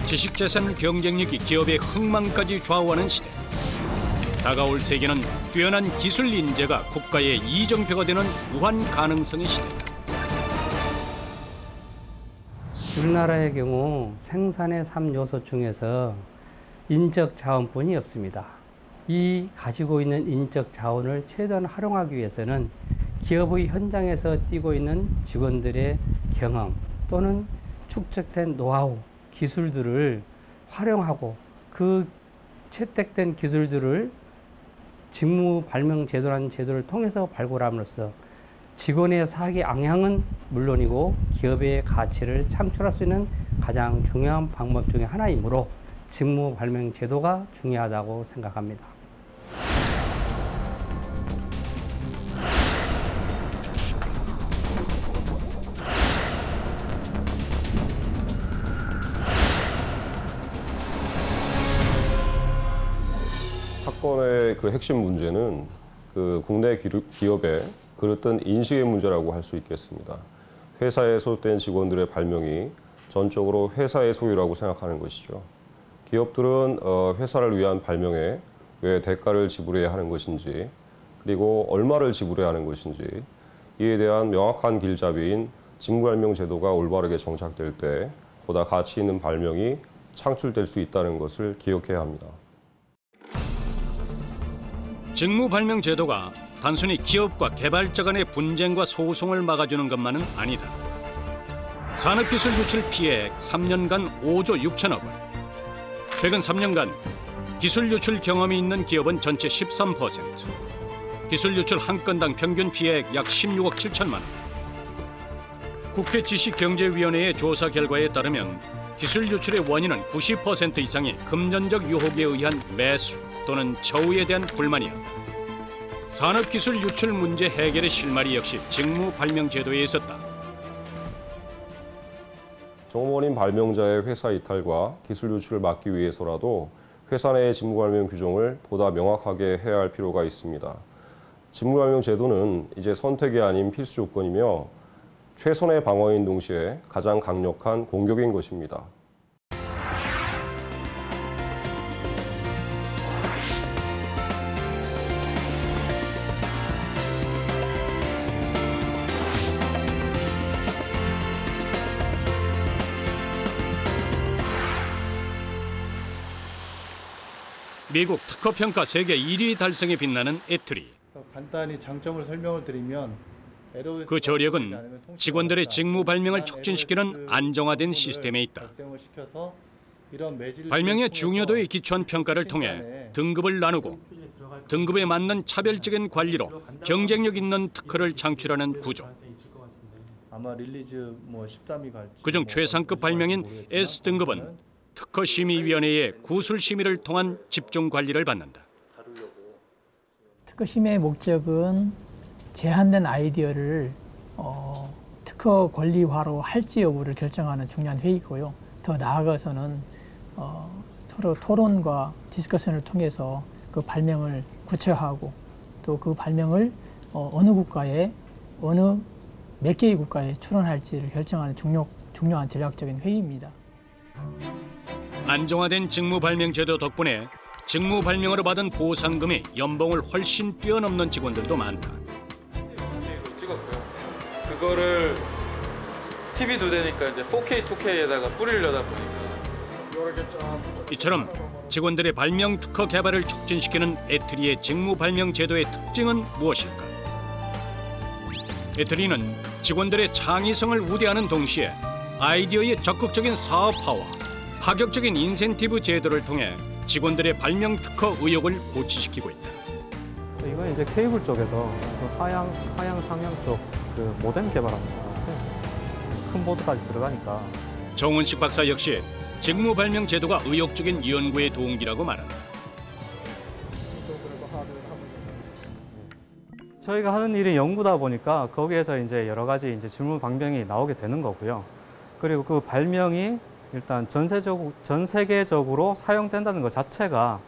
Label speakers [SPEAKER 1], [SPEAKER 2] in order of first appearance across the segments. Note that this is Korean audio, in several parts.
[SPEAKER 1] 지식재산 경쟁력이 기업의 흥망까지 좌우하는 시대. 다가올 세계는 뛰어난 기술 인재가 국가의 이정표가 되는 무한 가능성의 시대다.
[SPEAKER 2] 우리나라의 경우 생산의 3요소 중에서 인적 자원뿐이 없습니다. 이 가지고 있는 인적 자원을 최대한 활용하기 위해서는 기업의 현장에서 뛰고 있는 직원들의 경험 또는 축적된 노하우, 기술들을 활용하고 그 채택된 기술들을 직무 발명 제도라는 제도를 통해서 발굴함으로써 직원의 사기 방향은 물론이고 기업의 가치를 창출할 수 있는 가장 중요한 방법 중에 하나이므로 직무 발명 제도가 중요하다고 생각합니다.
[SPEAKER 3] 사건의 그 핵심 문제는 그 국내 기업의 그릇된 인식의 문제라고 할 수 있겠습니다. 회사에 소속된 직원들의 발명이 전적으로 회사의 소유라고 생각하는 것이죠. 기업들은 회사를 위한 발명에 왜 대가를 지불해야 하는 것인지, 그리고 얼마를 지불해야 하는 것인지, 이에 대한 명확한 길잡이인 직무발명 제도가 올바르게 정착될 때 보다 가치 있는 발명이 창출될 수 있다는 것을 기억해야 합니다.
[SPEAKER 1] 직무 발명 제도가 단순히 기업과 개발자 간의 분쟁과 소송을 막아주는 것만은 아니다. 산업기술 유출 피해액 3년간 5조 6천억 원. 최근 3년간 기술 유출 경험이 있는 기업은 전체 13%. 기술 유출 한 건당 평균 피해액 약 16억 7천만 원. 국회 지식경제위원회의 조사 결과에 따르면 기술 유출의 원인은 90% 이상이 금전적 유혹에 의한 매수 또는 처우에 대한 불만이었다. 산업기술 유출 문제 해결의 실마리 역시 직무 발명 제도에 있었다.
[SPEAKER 3] 정원인 발명자의 회사 이탈과 기술 유출을 막기 위해서라도 회사 내의 직무 발명 규정을 보다 명확하게 해야 할 필요가 있습니다. 직무 발명 제도는 이제 선택이 아닌 필수 조건이며 최선의 방어인 동시에 가장 강력한 공격인 것입니다.
[SPEAKER 1] 미국 특허평가 세계 1위 달성에 빛나는 에트리.
[SPEAKER 4] 간단히 장점을 설명을 드리면
[SPEAKER 1] 그 저력은 직원들의 직무 발명을 촉진시키는 안정화된 시스템에 있다. 발명의 중요도에 기초한 평가를 통해 등급을 나누고 등급에 맞는 차별적인 관리로 경쟁력 있는 특허를 창출하는 구조. 그중 최상급 발명인 S등급은 특허심의위원회의 구술심의를 통한 집중 관리를 받는다.
[SPEAKER 5] 특허심의의 목적은 제한된 아이디어를 특허 권리화로 할지 여부를 결정하는 중요한 회의고요. 더 나아가서는 서로 토론과 디스커션을 통해서 그 발명을 구체화하고 또 그 발명을 어느 국가에 어느 몇 개의 국가에 출원할지를 결정하는 중요한 전략적인 회의입니다.
[SPEAKER 1] 안정화된 직무 발명 제도 덕분에 직무 발명으로 받은 보상금이 연봉을 훨씬 뛰어넘는 직원들도 많다.
[SPEAKER 4] 찍었고요. 그거를 TV 두 대니까 이제 4K, 2K에다가 뿌리려다 보니까
[SPEAKER 1] 이처럼 직원들의 발명 특허 개발을 촉진시키는 에트리의 직무 발명 제도의 특징은 무엇일까? 에트리는 직원들의 창의성을 우대하는 동시에 아이디어의 적극적인 사업화와 파격적인 인센티브 제도를 통해 직원들의 발명 특허 의욕을 고취시키고 있다.
[SPEAKER 6] 이건 이제 케이블 쪽에서 그 하향 상향 쪽 그 모뎀 개발합니다. 큰 보드까지 들어가니까.
[SPEAKER 1] 정은식 박사 역시 직무 발명 제도가 의욕적인 연구의 동기라고 말한다.
[SPEAKER 6] 저희가 하는 일이 연구다 보니까 거기에서 이제 여러 가지 이제 질문 방향이 나오게 되는 거고요. 그리고 그 발명이 일단 전 세계적으로 사용된다는 것 자체가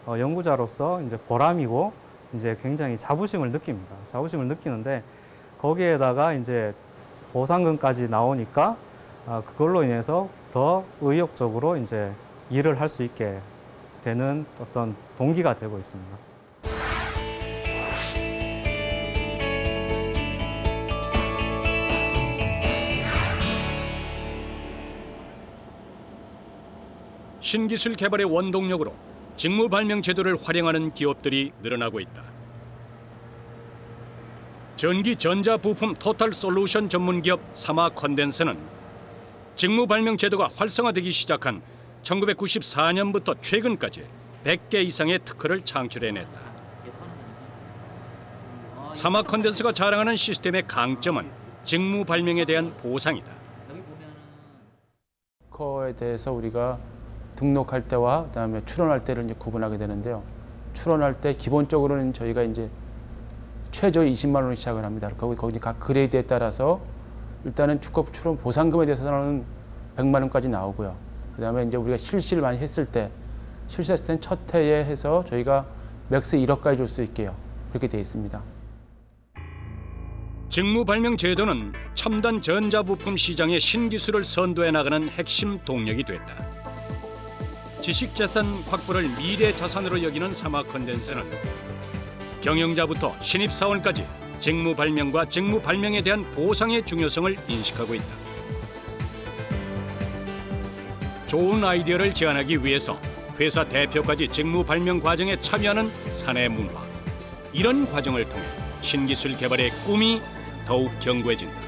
[SPEAKER 6] 연구자로서 이제 보람이고 이제 굉장히 자부심을 느낍니다. 자부심을 느끼는데 거기에다가 이제 보상금까지 나오니까 그걸로 인해서 더 의욕적으로 이제 일을 할 수 있게 되는 어떤 동기가 되고 있습니다.
[SPEAKER 1] 신기술 개발의 원동력으로 직무 발명 제도를 활용하는 기업들이 늘어나고 있다. 전기 전자 부품 토탈 솔루션 전문 기업 사마컨덴서는 직무 발명 제도가 활성화되기 시작한 1994년부터 최근까지 100개 이상의 특허를 창출해냈다. 사마컨덴서가 자랑하는 시스템의 강점은 직무 발명에 대한 보상이다.
[SPEAKER 7] 특허에 대해서 우리가 등록할 때와 그다음에 출원할 때를 이제 구분하게 되는데요. 출원할 때 기본적으로는 저희가 이제 최저 20만 원으로 시작을 합니다. 거기 각 그레이드에 따라서 일단은 특허 출원 보상금에 대해서는 100만 원까지 나오고요. 그다음에 이제 우리가 실시를 많이 했을 때 실시했을 때는 첫 해에 해서 저희가 맥스 1억까지 줄 수 있게요. 그렇게 돼 있습니다.
[SPEAKER 1] 직무 발명 제도는 첨단 전자부품 시장의 신기술을 선도해 나가는 핵심 동력이 됐다. 지식자산 확보를 미래 자산으로 여기는 사마컨덴서는 경영자부터 신입사원까지 직무 발명과 직무 발명에 대한 보상의 중요성을 인식하고 있다. 좋은 아이디어를 제안하기 위해서 회사 대표까지 직무 발명 과정에 참여하는 사내 문화. 이런 과정을 통해 신기술 개발의 꿈이 더욱 견고해진다.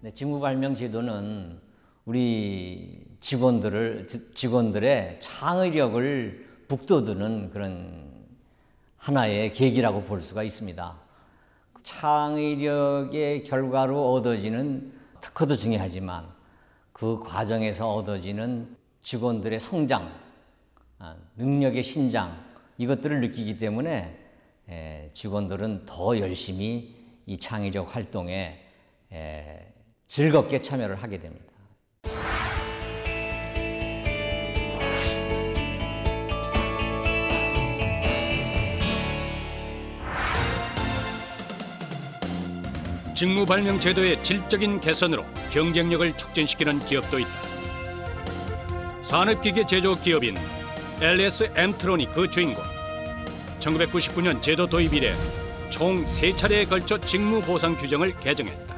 [SPEAKER 8] 네, 직무 발명 제도는 우리 직원들의 창의력을 북돋우는 그런 하나의 계기라고 볼 수가 있습니다. 창의력의 결과로 얻어지는 특허도 중요하지만 그 과정에서 얻어지는 직원들의 성장, 능력의 신장, 이것들을 느끼기 때문에 직원들은 더 열심히 이 창의력 활동에 즐겁게 참여를 하게 됩니다.
[SPEAKER 1] 직무 발명 제도의 질적인 개선으로 경쟁력을 촉진시키는 기업도 있다. 산업기계 제조 기업인 LS 엠트론이 그 주인공. 1999년 제도 도입 이래 총 3차례에 걸쳐 직무 보상 규정을 개정했다.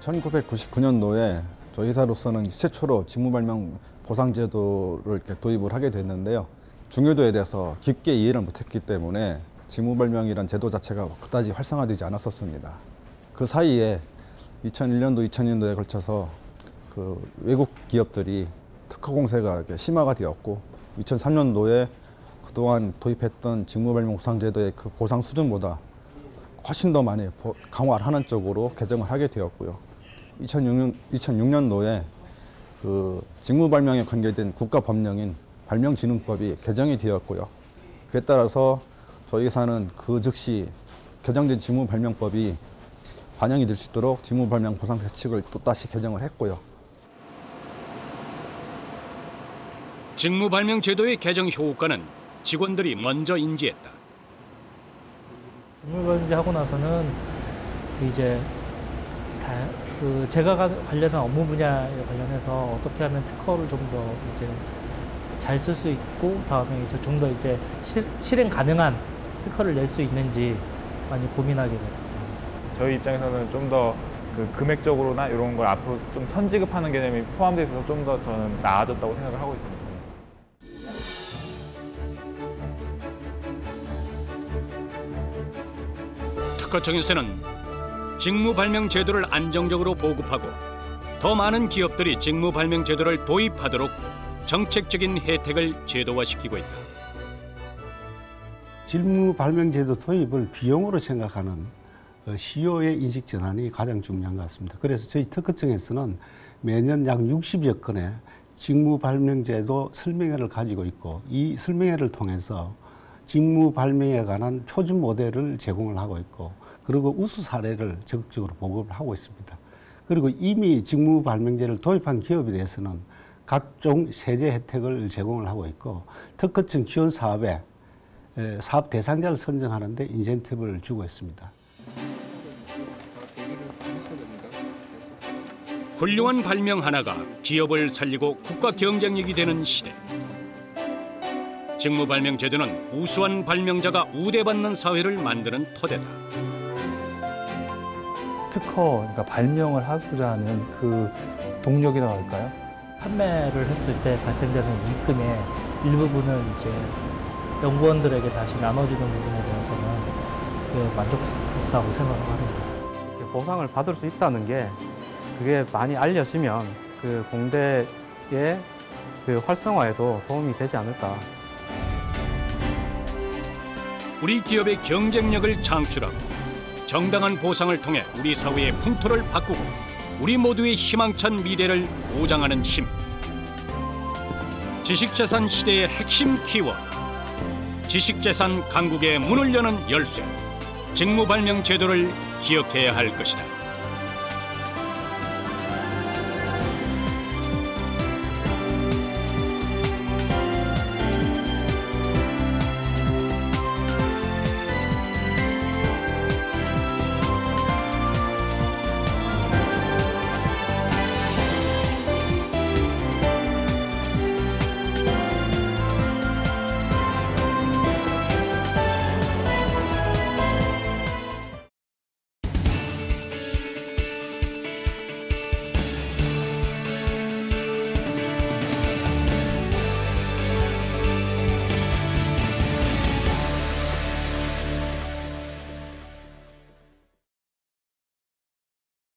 [SPEAKER 9] 1999년도에 저희 회사로서는 최초로 직무 발명 보상 제도를 이렇게 도입을 하게 됐는데요. 중요도에 대해서 깊게 이해를 못했기 때문에 직무 발명이란 제도 자체가 그다지 활성화되지 않았었습니다. 그 사이에 2001년도, 2002년도에 걸쳐서 그 외국 기업들이 특허 공세가 심화가 되었고 2003년도에 그동안 도입했던 직무 발명 보상 제도의 그 보상 수준보다 훨씬 더 많이 강화를 하는 쪽으로 개정을 하게 되었고요. 2006년도에 그 직무 발명에 관계된 국가 법령인 발명진흥법이 개정이 되었고요. 그에 따라서 저희 회사는 그 즉시 개정된 직무 발명법이 반영이 될 수 있도록 직무 발명 보상 대책을 또 다시 개정을 했고요.
[SPEAKER 1] 직무 발명 제도의 개정 효과는 직원들이 먼저 인지했다.
[SPEAKER 10] 직무 발명제 하고 나서는 이제 제가 관련한 업무 분야에 관련해서 어떻게 하면 특허를 좀 더 이제 잘 쓸 수 있고 다음에 이제 좀 더 이제 실행 가능한 특허를 낼 수 있는지 많이 고민하게 됐습니다.
[SPEAKER 11] 저희 입장에서는 좀 더 그 금액적으로나 이런 걸 앞으로 좀 선지급하는 개념이 포함되어 있어서 좀 더 저는 나아졌다고 생각을 하고 있습니다.
[SPEAKER 1] 특허청에서는 직무 발명 제도를 안정적으로 보급하고 더 많은 기업들이 직무 발명 제도를 도입하도록 정책적인 혜택을 제도화시키고 있다.
[SPEAKER 12] 직무 발명 제도 도입을 비용으로 생각하는 CEO의 인식 전환이 가장 중요한 것 같습니다. 그래서 저희 특허청에서는 매년 약 60여 건의 직무 발명 제도 설명회를 가지고 있고 이 설명회를 통해서 직무 발명에 관한 표준 모델을 제공을 하고 있고 그리고 우수 사례를 적극적으로 보급을 하고 있습니다. 그리고 이미 직무 발명제를 도입한 기업에 대해서는 각종 세제 혜택을 제공을 하고 있고 특허청 지원 사업에 사업 대상자를 선정하는 데 인센티브를 주고 있습니다.
[SPEAKER 1] 훌륭한 발명 하나가 기업을 살리고 국가 경쟁력이 되는 시대. 직무발명제도는 우수한 발명자가 우대받는 사회를 만드는 토대다.
[SPEAKER 13] 특허, 그러니까 발명을 하고자 하는 그 동력이라고 할까요?
[SPEAKER 10] 판매를 했을 때 발생되는 이익금의 일부분을 이제 연구원들에게 다시 나눠주는 부분에 대해서는 만족스럽다고 생각을 합니다.
[SPEAKER 6] 이렇게 보상을 받을 수 있다는 게 그게 많이 알려지면 그 공대의 그 활성화에도 도움이 되지 않을까.
[SPEAKER 1] 우리 기업의 경쟁력을 창출하고 정당한 보상을 통해 우리 사회의 풍토를 바꾸고 우리 모두의 희망찬 미래를 보장하는 힘. 지식재산 시대의 핵심 키워드. 지식재산 강국의 문을 여는 열쇠. 직무발명 제도를 기억해야 할 것이다.